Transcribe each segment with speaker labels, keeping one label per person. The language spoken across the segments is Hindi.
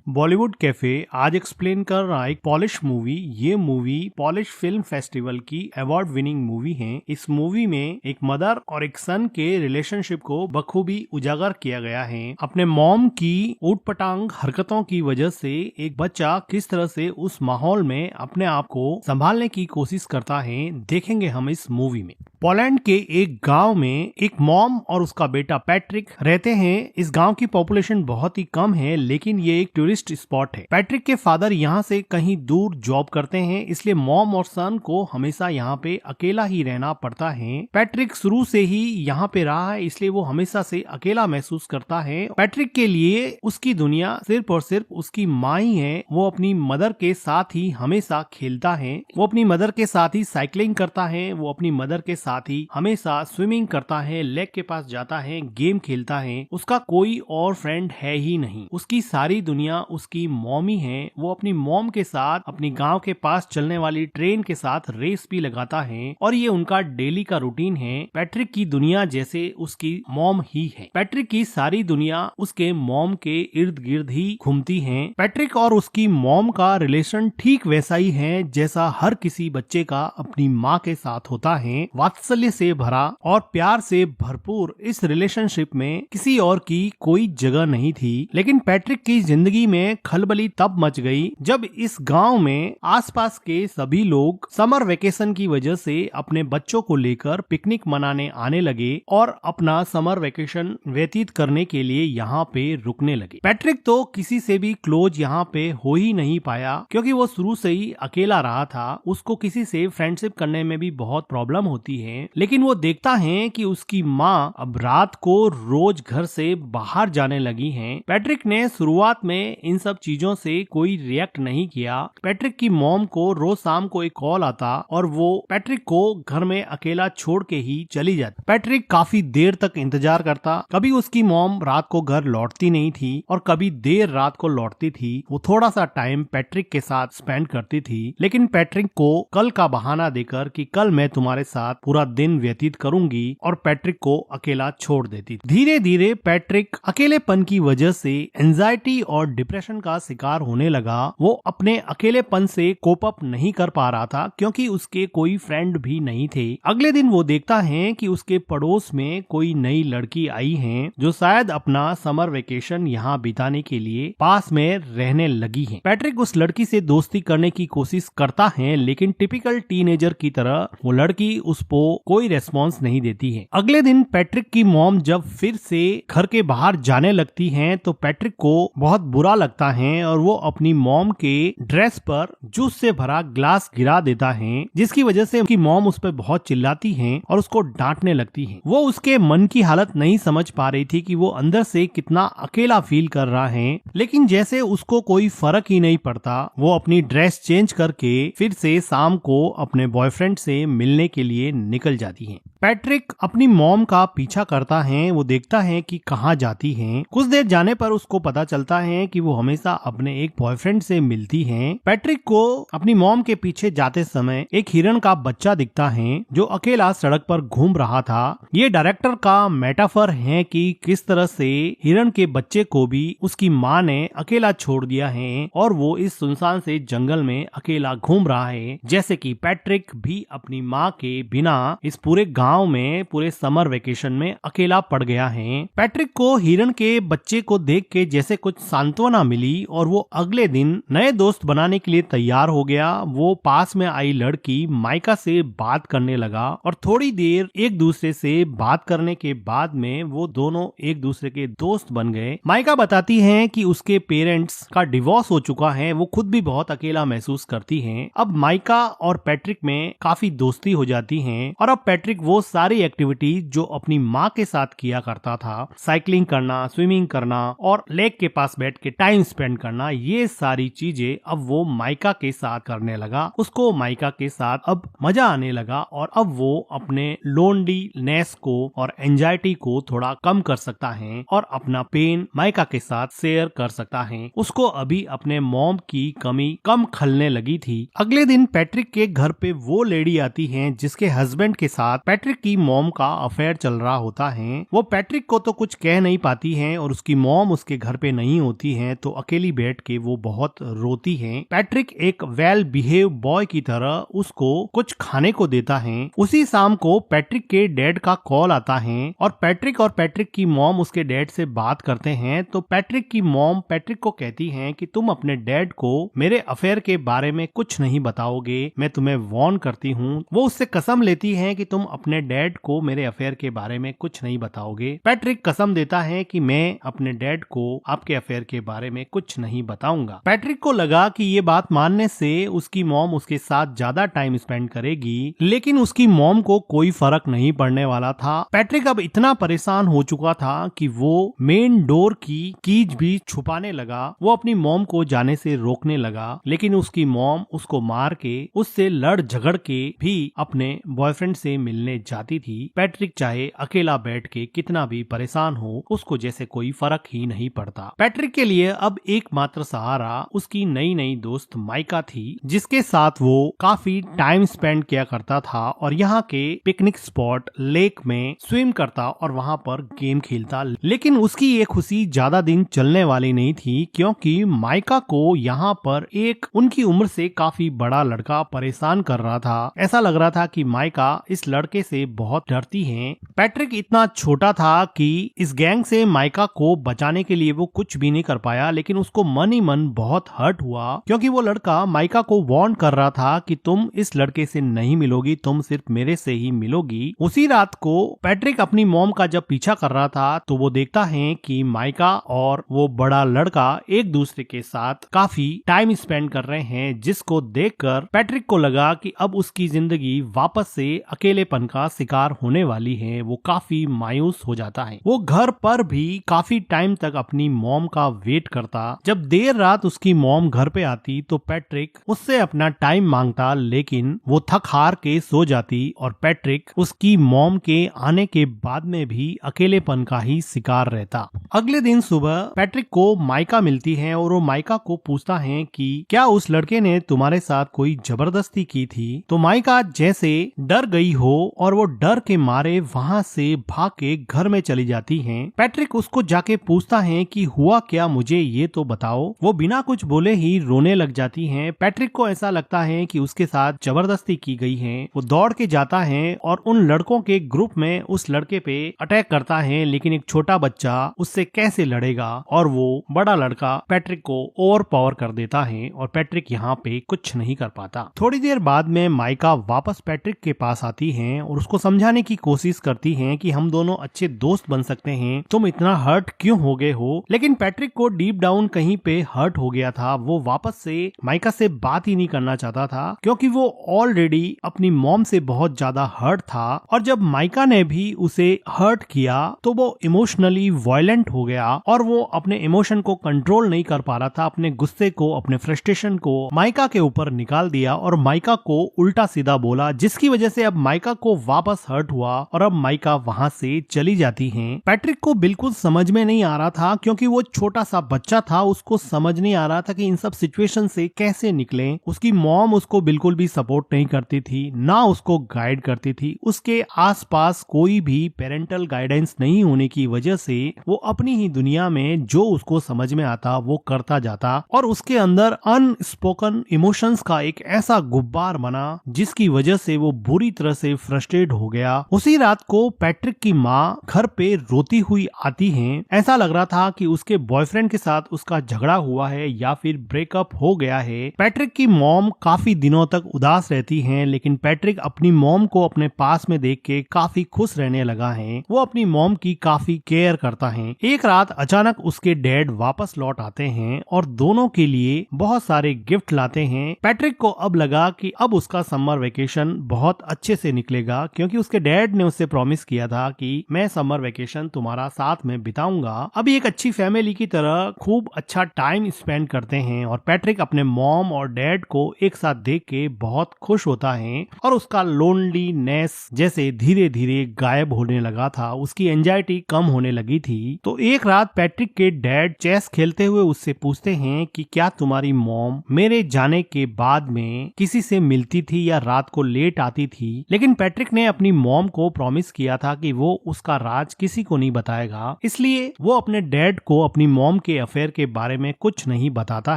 Speaker 1: बॉलीवुड कैफे आज एक्सप्लेन कर रहा है एक पॉलिश मूवी। ये मूवी पॉलिश फिल्म फेस्टिवल की अवार्ड विनिंग मूवी है। इस मूवी में एक मदर और एक सन के रिलेशनशिप को बखूबी उजागर किया गया है। अपने मॉम की ऊटपटांग हरकतों की वजह से एक बच्चा किस तरह से उस माहौल में अपने आप को संभालने की कोशिश करता है, देखेंगे हम इस मूवी में। पोलैंड के एक गांव में एक मॉम और उसका बेटा पैट्रिक रहते हैं। इस गांव की पॉपुलेशन बहुत ही कम है, लेकिन ये एक टूरिस्ट स्पॉट है। पैट्रिक के फादर यहाँ से कहीं दूर जॉब करते हैं, इसलिए मॉम और सन को हमेशा यहाँ पे अकेला ही रहना पड़ता है। पैट्रिक शुरू से ही यहाँ पे रहा है, इसलिए वो हमेशा से अकेला महसूस करता है। पैट्रिक के लिए उसकी दुनिया सिर्फ और सिर्फ उसकी माँ ही है। वो अपनी मदर के साथ ही हमेशा खेलता है, वो अपनी मदर के साथ ही साइकिलिंग करता है, वो अपनी मदर के साथ ही हमेशा स्विमिंग करता है, लेक के पास जाता है, गेम खेलता है। उसका कोई और फ्रेंड है ही नहीं। उसकी सारी दुनिया उसकी मॉम ही है। वो अपनी मॉम के साथ अपनी गांव के पास चलने वाली ट्रेन के साथ रेस भी लगाता है और ये उनका डेली का रूटीन है। पैट्रिक की दुनिया जैसे उसकी मॉम ही है। पैट्रिक की सारी दुनिया उसके मॉम के इर्द गिर्द ही घूमती है। पैट्रिक और उसकी मॉम का रिलेशन ठीक वैसा ही है जैसा हर किसी बच्चे का अपनी माँ के साथ होता है। वात्सल्य से भरा और प्यार से भरपूर इस रिलेशनशिप में किसी और की कोई जगह नहीं थी। लेकिन पैट्रिक की जिंदगी में खलबली तब मच गई जब इस गांव में आसपास के सभी लोग समर वेकेशन की वजह से अपने बच्चों को लेकर पिकनिक मनाने आने लगे और अपना समर वेकेशन व्यतीत करने के लिए यहाँ पे रुकने लगे। पैट्रिक तो किसी से भी क्लोज यहाँ पे हो ही नहीं पाया, क्योंकि वो शुरू से ही अकेला रहा था। उसको किसी से फ्रेंडशिप करने में भी बहुत प्रॉब्लम होती है। लेकिन वो देखता है कि उसकी माँ अब रात को रोज घर से बाहर जाने लगी हैं। पैट्रिक ने शुरुआत में इन सब चीजों से कोई रिएक्ट नहीं किया। पैट्रिक की मॉम को रोज शाम को एक कॉल आता और वो पैट्रिक को घर में अकेला छोड़ के ही चली जाती। पैट्रिक काफी देर तक इंतजार करता। कभी उसकी मॉम रात को घर लौटती नहीं थी और कभी देर रात को लौटती थी। वो थोड़ा सा टाइम पैट्रिक के साथ स्पेंड करती थी, लेकिन पैट्रिक को कल का बहाना देकर कि कल मैं तुम्हारे साथ पूरा दिन व्यतीत करूंगी और पैट्रिक को अकेला छोड़ देती। धीरे धीरे पैट्रिक अकेलेपन की वजह से एंजाइटी और डिप्रेशन का शिकार होने लगा। वो अपने अकेलेपन से कोप अप नहीं कर पा रहा था, क्योंकि उसके कोई फ्रेंड भी नहीं थे। अगले दिन वो देखता है कि उसके पड़ोस में कोई नई लड़की आई है जो शायद अपना समर वेकेशन यहाँ बिताने के लिए पास में रहने लगी है। पैट्रिक उस लड़की से दोस्ती करने की कोशिश करता है, लेकिन टिपिकल टीनेजर की तरह वो लड़की उसको कोई रेस्पॉन्स नहीं देती है। अगले दिन पैट्रिक की मॉम जब फिर से घर के बाहर जाने लगती हैं तो पैट्रिक को बहुत बुरा लगता है और वो अपनी मॉम के ड्रेस पर जूस से भरा ग्लास गिरा देता है, जिसकी वजह से उनकी मॉम उस पर बहुत चिल्लाती है और उसको डांटने लगती है। वो उसके मन की हालत नहीं समझ पा रही थी कि वो अंदर से कितना अकेला फील कर रहा है, लेकिन जैसे उसको कोई फर्क ही नहीं पड़ता, वो अपनी ड्रेस चेंज करके फिर से शाम को अपने बॉयफ्रेंड से मिलने के लिए निकल जाती है। पैट्रिक अपनी मॉम का पीछा करता है। वो देखता है कि कहाँ जाती है। कुछ देर जाने पर उसको पता चलता है कि वो हमेशा अपने एक बॉयफ्रेंड से मिलती है। पैट्रिक को अपनी मॉम के पीछे जाते समय एक हिरन का बच्चा दिखता है जो अकेला सड़क पर घूम रहा था। ये डायरेक्टर का मेटाफर है कि किस तरह से हिरन के बच्चे को भी उसकी माँ ने अकेला छोड़ दिया है और वो इस सुनसान से जंगल में अकेला घूम रहा है, जैसे कि पैट्रिक भी अपनी माँ के बिना इस पूरे गांव में पूरे समर वेकेशन में अकेला पड़ गया है। पैट्रिक को हिरन के बच्चे को देख के जैसे कुछ सांत्वना मिली और वो अगले दिन नए दोस्त बनाने के लिए तैयार हो गया। वो पास में आई लड़की माइका से बात करने लगा और थोड़ी देर एक दूसरे से बात करने के बाद में वो दोनों एक दूसरे के दोस्त बन गए। माइका बताती है कि उसके पेरेंट्स का डिवोर्स हो चुका है। वो खुद भी बहुत अकेला महसूस करती है। अब माइका और पैट्रिक में काफी दोस्ती हो जाती है और अब पैट्रिक वो सारी एक्टिविटी जो अपनी माँ के साथ किया करता था, साइकिलिंग करना, स्विमिंग करना और लेक के पास बैठ के टाइम स्पेंड करना, ये सारी चीजें अब वो माइका के साथ करने लगा। उसको माइका के साथ अब मजा आने लगा और अब वो अपने लोनलीनेस को और एंजाइटी को थोड़ा कम कर सकता है और अपना पेन माइका के साथ शेयर कर सकता है। उसको अभी अपने मॉम की कमी कम खलने लगी थी। अगले दिन पैट्रिक के घर पे वो लेडी आती है जिसके हस्बैंड के साथ पैट्रिक की मॉम का अफेयर चल रहा होता है। वो पैट्रिक को तो कुछ कह नहीं पाती है और उसकी मॉम उसके घर पे नहीं होती है, तो अकेली बैठ के वो बहुत रोती है। पैट्रिक एक वेल बिहेव बॉय की तरह उसको कुछ खाने को देता है। उसी शाम को पैट्रिक के डैड का कॉल आता है और पैट्रिक की मॉम उसके डैड से बात करते हैं। तो पैट्रिक की मॉम पैट्रिक को कहती हैं कि तुम अपने डैड को मेरे अफेयर के बारे में कुछ नहीं बताओगे, मैं तुम्हें वार्न करती हूँ। वो उससे कसम लेती है कि तुम अपने डैड को मेरे अफेयर के बारे में कुछ नहीं बताओगे। पैट्रिक कसम देता है कि मैं अपने डैड को आपके अफेयर के बारे में कुछ नहीं बताऊंगा। पैट्रिक को लगा कि ये बात मानने से उसकी मॉम उसके साथ ज्यादा टाइम स्पेंड करेगी, लेकिन उसकी मॉम को कोई फर्क नहीं पड़ने वाला था। पैट्रिक अब इतना परेशान हो चुका था कि वो मेन डोर की कीज भी छुपाने लगा। वो अपनी मॉम को जाने से रोकने लगा, लेकिन उसकी मॉम उसको मार के उससे लड़ झगड़ के भी अपने बॉयफ्रेंड से मिलने जाती थी। पैट्रिक चाहे अकेला बैठ के कितना भी परेशान हो, उसको जैसे कोई फर्क ही नहीं पड़ता। पैट्रिक के लिए अब एकमात्र सहारा उसकी नई नई दोस्त माइका थी, जिसके साथ वो काफी टाइम स्पेंड किया करता था और यहाँ के पिकनिक स्पॉट लेक में स्विम करता और वहाँ पर गेम खेलता। लेकिन उसकी ये खुशी ज्यादा दिन चलने वाली नहीं थी, क्योंकि माइका को यहाँ पर एक उनकी उम्र से काफी बड़ा लड़का परेशान कर रहा था। ऐसा लग रहा था कि माइका इस लड़के से बहुत डरती है। पैट्रिक इतना छोटा था कि इस गैंग से माइका को बचाने के लिए वो कुछ भी नहीं कर पाया, लेकिन उसको मन ही मन बहुत हर्ट हुआ, क्योंकि वो लड़का माइका को वार्न कर रहा था कि तुम इस लड़के से नहीं मिलोगी, तुम सिर्फ मेरे से ही मिलोगी। उसी रात को पैट्रिक अपनी मॉम का जब पीछा कर रहा था तो वो देखता है कि माइका और वो बड़ा लड़का एक दूसरे के साथ काफी टाइम स्पेंड कर रहे हैं, जिसको देखकर पैट्रिक को लगा कि अब उसकी जिंदगी वापस से अकेलेपन का शिकार होने वाली है। वो काफी मायूस हो जाता है। वो घर पर भी काफी टाइम तक अपनी मॉम का वेट करता। जब देर रात उसकी मॉम घर पे आती तो पैट्रिक उससे अपना टाइम मांगता, लेकिन वो थक हार के सो जाती और पैट्रिक उसकी मॉम के आने के बाद में भी अकेलेपन का ही शिकार रहता। अगले दिन सुबह पैट्रिक को माइका मिलती है और वो माइका को पूछता है कि क्या उस लड़के ने तुम्हारे साथ कोई जबरदस्ती की थी। तो माइका जैसे डर गई हो और वो डर के मारे वहाँ से भाग के घर में चली जाती है। पैट्रिक उसको जाके पूछता है कि हुआ क्या, मुझे ये तो बताओ। वो बिना कुछ बोले ही रोने लग जाती है। पैट्रिक को ऐसा लगता है कि उसके साथ जबरदस्ती की गई है। वो दौड़ के जाता है और उन लड़कों के ग्रुप में उस लड़के पे अटैक करता है, लेकिन एक छोटा बच्चा उससे कैसे लड़ेगा और वो बड़ा लड़का पैट्रिक को ओवर पावर कर देता है और पैट्रिक यहाँ पे कुछ नहीं कर पाता। थोड़ी देर बाद में माइका वापस पैट्रिक के पास आती है और उसको समझाने की कोशिश करती है कि हम दोनों अच्छे दोस्त बन सकते हैं, तुम इतना हर्ट क्यों हो गए हो। लेकिन पैट्रिक को डीप डाउन कहीं पे हर्ट हो गया था। वो वापस से माइका से बात ही नहीं करना चाहता था, क्योंकि वो ऑलरेडी अपनी मॉम से बहुत ज्यादा हर्ट था और जब माइका ने भी उसे हर्ट किया तो वो इमोशनली वायलेंट हो गया और वो अपने इमोशन को कंट्रोल नहीं कर पा रहा था। अपने गुस्से को, अपने फ्रस्ट्रेशन को माइका के ऊपर निकाल दिया और माइका को उल्टा सीधा बोला, जिसकी वजह से अब माइका को वापस हर्ट हुआ और अब माइका वहाँ से चली जाती है। पैट्रिक को बिल्कुल समझ में नहीं आ रहा था, क्योंकि वो छोटा सा बच्चा था, उसको समझ नहीं आ रहा था कि इन सब सिचुएशन से कैसे निकले। उसकी मॉम उसको बिल्कुल भी सपोर्ट नहीं करती थी, ना उसको गाइड करती थी। उसके आसपास कोई भी पेरेंटल गाइडेंस नहीं होने की वजह से वो अपनी ही दुनिया में जो उसको समझ में आता वो करता जाता और उसके अंदर अनस्पोकन इमोशंस का एक ऐसा गुब्बार बना जिसकी वजह से वो बुरी तरह से फ्रस्ट्रेट हो गया। उसी रात को पैट्रिक की माँ घर पे रोती हुई आती है। ऐसा लग रहा था कि उसके बॉयफ्रेंड के साथ उसका झगड़ा हुआ है या फिर ब्रेकअप हो गया है। पैट्रिक की मॉम काफी दिनों तक उदास रहती हैं, लेकिन पैट्रिक अपनी मॉम को अपने पास में देख के काफी खुश रहने लगा है। वो अपनी मॉम की काफी केयर करता है। एक रात अचानक उसके डैड वापस लौट आते हैं और दोनों के लिए बहुत सारे गिफ्ट लाते हैं। पैट्रिक को अब लगा कि अब उसका समर वेकेशन बहुत अच्छे से निकलेगा, क्योंकि उसके डैड ने उससे प्रॉमिस किया था कि मैं समर वेकेशन तुम्हारा साथ में बिताऊंगा। अभी एक अच्छी फैमिली की तरह खूब अच्छा टाइम स्पेंड करते हैं और पैट्रिक अपने मॉम और डैड को एक साथ देख के बहुत खुश होता है और उसका लोनलीनेस जैसे धीरे धीरे गायब होने लगा था। उसकी एंजाइटी कम होने लगी थी। तो एक रात पैट्रिक के डैड चेस खेलते हुए उससे पूछते हैं कि क्या तुम्हारी मॉम मेरे जाने के बाद में किसी से मिलती थी या रात को लेट आती थी। लेकिन पैट्रिक ने अपनी मॉम को प्रॉमिस किया था कि वो उसका राज किसी को नहीं बताएगा, इसलिए वो अपने डैड को अपनी मॉम के के अफेयर के बारे में कुछ नहीं बताता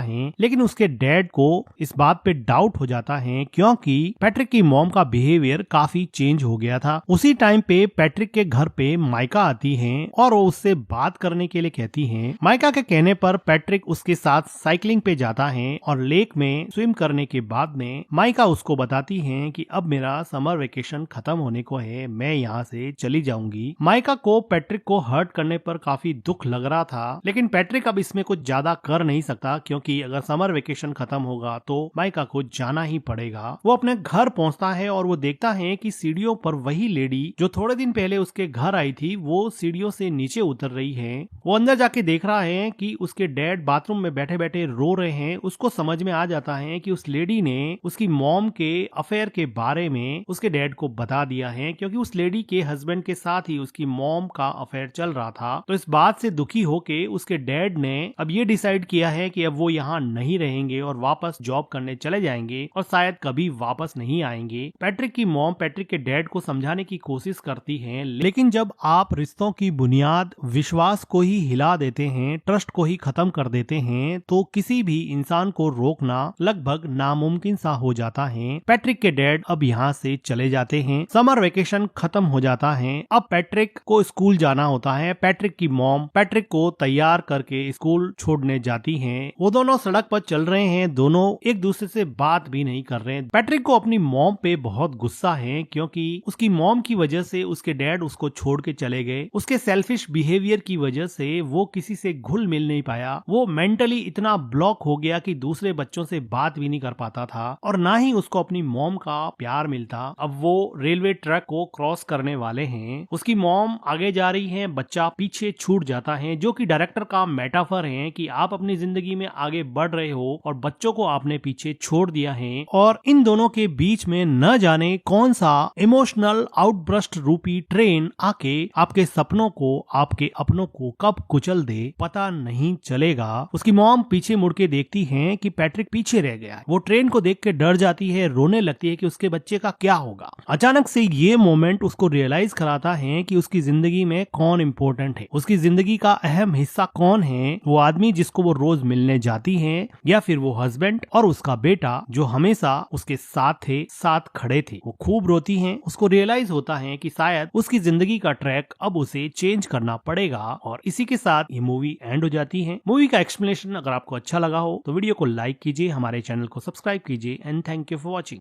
Speaker 1: है, लेकिन उसके डैड को इस बात पे डाउट हो जाता है क्योंकि पैट्रिक की मॉम का बिहेवियर काफी चेंज हो गया था। उसी टाइम पे पैट्रिक के घर पे माइका आती है और वो उससे बात करने के लिए कहती है। माइका के कहने पर पैट्रिक उसके साथ साइकिलिंग पे जाता है और लेक में स्विम करने के बाद में माइका उसको बताती है कि अब मेरा समर वेकेशन खत्म होने को है, मैं यहाँ से चली जाऊंगी। माइका को पैट्रिक को हर्ट करने पर काफी दुख लग रहा था, लेकिन पैट्रिक अब इसमें कुछ ज्यादा कर नहीं सकता क्योंकि अगर समर वेकेशन खत्म होगा तो माइका को जाना ही पड़ेगा। वो अपने घर पहुंचता है और वो देखता है कि सीढ़ियों पर वही लेडी जो थोड़े दिन पहले उसके घर आई थी वो सीढ़ियों से नीचे उतर रही है। वो अंदर जाके देख रहा है कि उसके डैड बाथरूम में बैठे बैठे रो रहे हैं। उसको समझ में आ जाता है कि उस लेडी ने उसकी मॉम के अफेयर के बारे में उसके डैड को बता दिया है, क्योंकि उस लेडी के हस्बैंड के साथ ही उसकी मॉम का अफेयर चल रहा था। तो इस बात से दुखी होके उसके डैड ने अब ये डिसाइड किया है कि अब वो यहाँ नहीं रहेंगे और वापस जॉब करने चले जाएंगे और शायद कभी वापस नहीं आएंगे। पैट्रिक की मॉम पैट्रिक के डैड को समझाने की कोशिश करती है, लेकिन जब आप रिश्तों की बुनियाद विश्वास को ही हिला देते हैं, ट्रस्ट को ही खत्म कर देते हैं, तो किसी भी इंसान को रोकना लगभग नामुमकिन सा हो जाता है। पैट्रिक के डैड अब यहाँ से चले जाते हैं। समर वेकेशन खत्म हो जाता है। अब पैट्रिक को स्कूल जाना होता है। पैट्रिक की मॉम पैट्रिक को तैयार करके स्कूल छोड़ने जाती हैं। वो दोनों सड़क पर चल रहे हैं, दोनों एक दूसरे से बात भी नहीं कर रहे हैं। पैट्रिक को अपनी मॉम पे बहुत गुस्सा है क्योंकि उसकी मॉम की वजह से उसके डैड उसको छोड़ के चले गए। उसके सेल्फिश बिहेवियर की वजह से वो किसी से घुल मिल नहीं पाया। वो मेंटली इतना ब्लॉक हो गया कि दूसरे बच्चों से बात भी नहीं कर पाता था और ना ही उसको अपनी मॉम का प्यार मिलता। अब वो रेलवे ट्रैक को क्रॉस करने वाले हैं। उसकी मॉम आगे जा रही है, बच्चा पीछे छूट जाता है, जो कि डायरेक्टर का मेटाफर है कि आप अपनी जिंदगी में आगे बढ़ रहे हो और बच्चों को आपने पीछे छोड़ दिया है। और इन दोनों के बीच में न जाने कौन सा इमोशनल आउटब्रस्ट रूपी ट्रेन आके आपके सपनों को, आपके अपनों को कब कुचल दे पता नहीं चलेगा। उसकी मॉम पीछे मुड़ के देखती है कि पैट्रिक पीछे रह गया है। वो ट्रेन को देख के डर जाती है, रोने लगती है कि उसके बच्चे का क्या होगा। अचानक से ये मोमेंट उसको रियलाइज कराता है कि उसकी जिंदगी में कौन इम्पोर्टेंट है, उसकी जिंदगी का अहम हिस्सा कौन है। वो आदमी जिसको वो रोज मिलने जाती है, या फिर वो हस्बैंड और उसका बेटा जो हमेशा उसके साथ थे, साथ खड़े थे। वो खूब रोती है। उसको रियलाइज होता है कि शायद उसकी जिंदगी का ट्रैक अब उसे चेंज करना पड़ेगा। और इसी के साथ ये मूवी एंड हो जाती है। मूवी का एक्सप्लेनेशन अगर आपको अच्छा लगा हो तो वीडियो को लाइक कीजिए, हमारे चैनल को सब्सक्राइब कीजिए and thank you for watching.